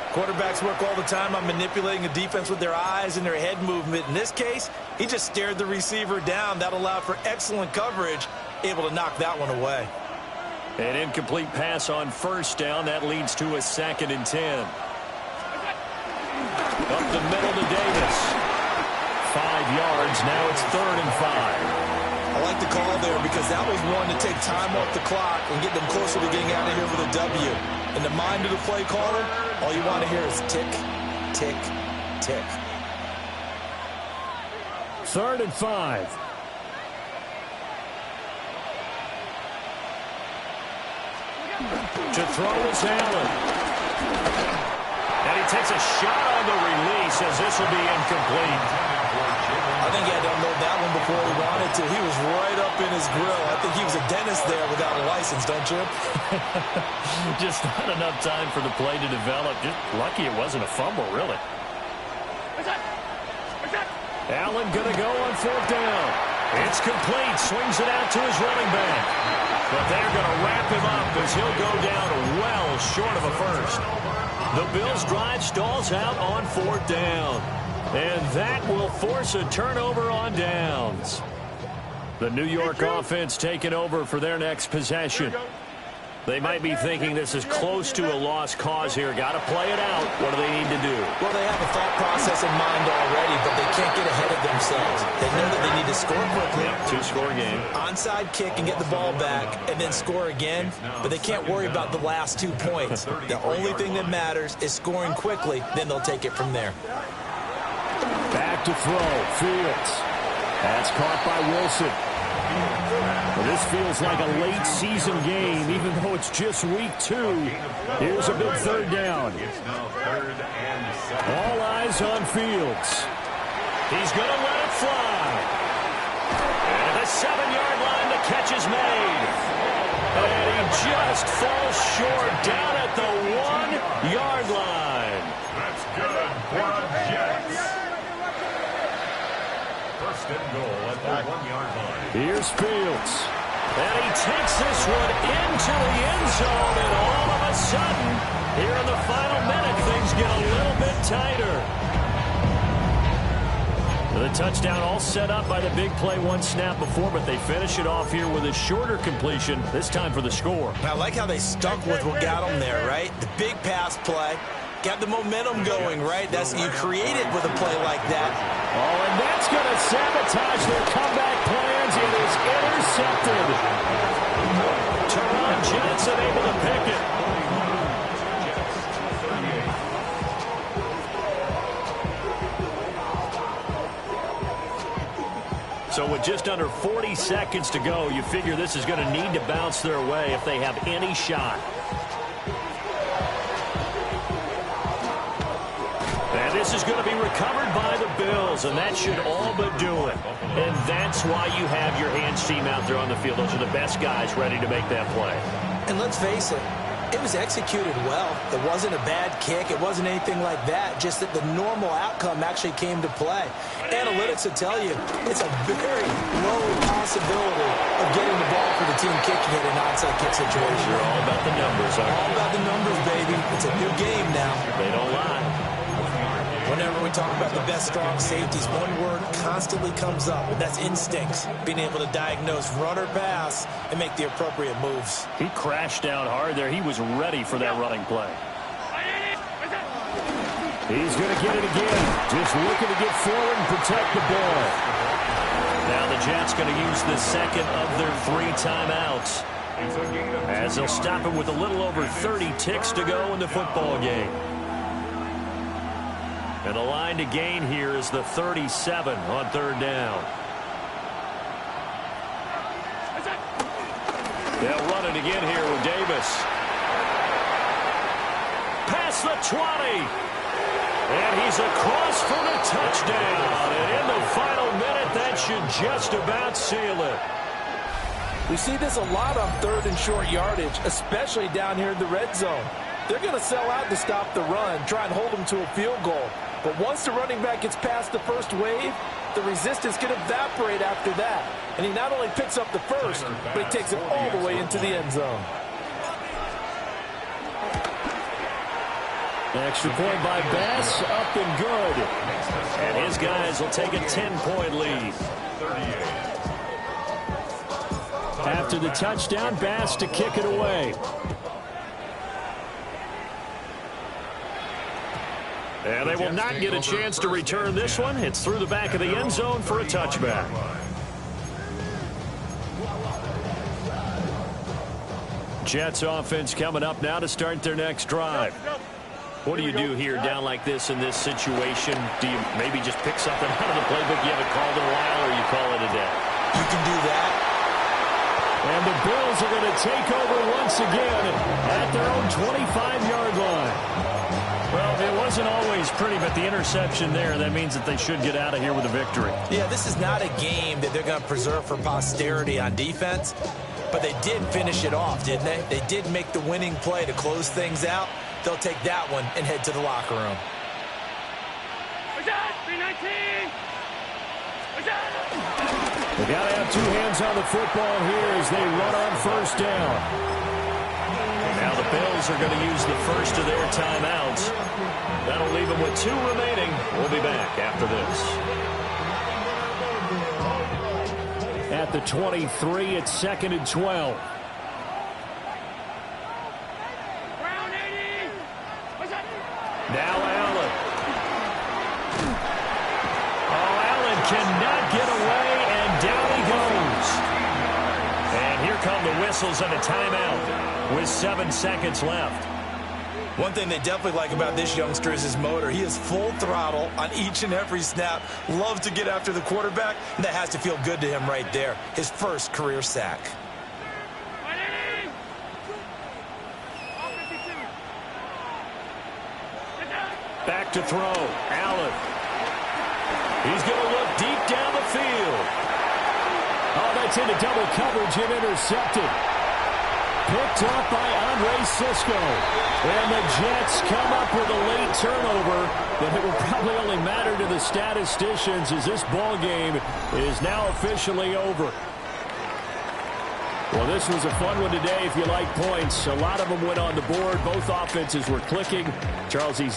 B: Quarterbacks work all the time on manipulating the defense with their eyes and their head movement. In this case, he just stared the receiver down. That allowed for excellent coverage, able to knock that one away.
A: An incomplete pass on 1st down. That leads to a 2nd and 10. Up the middle to Davis. 5 yards. Now it's 3rd and 5.
B: I like the call there because that was one to take time off the clock and get them closer to getting out of here with a W. In the mind of the play caller, all you want to hear is tick, tick, tick.
A: 3rd and 5. To throw is Allen. And he takes a shot on the release as this will be incomplete.
B: I think he had to unload that one before he wanted to. He was right up in his grill. I think he was a dentist there without a license, don't you?
A: Just not enough time for the play to develop. Just lucky it wasn't a fumble, really. Allen going to go on 4th down. It's complete. Swings it out to his running back. But they're going to wrap him up as he'll go down well short of a first. The Bills' drive stalls out on 4th down. And that will force a turnover on downs. The New York offense taking over for their next possession. They might be thinking this is close to a lost cause here. Got to play it out. What do they need to do?
B: Well, they have a thought process in mind already, but they can't get ahead of themselves. They know that they need to score quickly.
A: Two-score game.
B: Onside kick and get the ball back and then score again, but they can't worry about the last 2 points. The only thing that matters is scoring quickly, then they'll take it from there.
A: Back to throw. Fields. That's caught by Wilson. Well, this feels like a late season game, even though it's just week 2. Here's a big 3rd down. All eyes on Fields. He's going to let it fly. And the 7-yard line, the catch is made. And he just falls short down at the 1-yard line.
D: That's good for a Jets. First and goal at the 1-yard line.
A: Here's Fields. And he takes this one into the end zone, and all of a sudden, here in the final minute, things get a little bit tighter. The touchdown all set up by the big play one snap before, but they finish it off here with a shorter completion, this time for the score.
B: I like how they stuck with what got them there, right? The big pass play. Got the momentum going, right? You create it with a play like that.
A: Oh, and that's going to sabotage their comeback plans. It is intercepted. Teron Johnson able to pick it. So with just under 40 seconds to go, you figure this is going to need to bounce their way if they have any shot. And this is going to be recovered by the Bills, and that should all but do it. And that's why you have your hands team out there on the field. Those are the best guys ready to make that play.
B: And let's face it, it was executed well. It wasn't a bad kick. It wasn't anything like that. Just that the normal outcome actually came to play. Analytics will tell you it's a very low possibility of getting the ball for the team kicking it in an onside kick situation.
A: You're all about the numbers, aren't you?
B: All about the numbers, baby. It's a new game now.
A: They don't lie.
B: Whenever we talk about the best strong safeties, one word constantly comes up, and that's instincts. Being able to diagnose run or pass and make the appropriate moves.
A: He crashed down hard there. He was ready for that running play. He's going to get it again. Just looking to get forward and protect the ball. Now the Jets going to use the second of their 3 timeouts, as they'll stop it with a little over 30 ticks to go in the football game. And the line to gain here is the 37 on 3rd down. They'll run it again here with Davis. Past the 20. And he's across for the touchdown. And in the final minute, that should just about seal it.
F: We see this a lot on 3rd and short yardage, especially down here in the red zone. They're going to sell out to stop the run, try and hold them to a field goal. But once the running back gets past the first wave, the resistance can evaporate after that. And he not only picks up the first, but he takes it all the way into the end zone.
A: Extra point by Bass, up and good. And his guys will take a 10-point lead. After the touchdown, Bass to kick it away. And they will not get a chance to return this one. It's through the back of the end zone for a touchback. Jets offense coming up now to start their next drive. What do you do here down like this in this situation? Do you maybe just pick something out of the playbook you haven't called in a while, or you call it a day?
B: You can do that.
A: And the Bills are going to take over once again at their own 25-yard line. Well, it wasn't always pretty, but the interception there, that means that they should get out of here with a victory.
B: Yeah, this is not a game that they're going to preserve for posterity on defense, but they did finish it off, didn't they? They did make the winning play to close things out. They'll take that one and head to the locker room.
A: They got to have two hands on the football here as they run on first down. Now the Bills are going to use the first of their timeouts. That'll leave them with 2 remaining. We'll be back after this. At the 23, it's 2nd and 12. Now Allen. Oh, Allen cannot get away, and down he goes. And here come the whistles and a timeout with 7 seconds left.
B: One thing they definitely like about this youngster is his motor. He is full throttle on each and every snap. Loves to get after the quarterback, and that has to feel good to him right there. His first career sack.
A: Back to throw. Allen. He's going to look deep down the field. Oh, that's into double coverage and intercepted. Picked up by Andre Cisco. And the Jets come up with a late turnover, but it will probably only matter to the statisticians as this ball game is now officially over. Well, this was a fun one today if you like points. A lot of them went on the board. Both offenses were clicking. Charles, these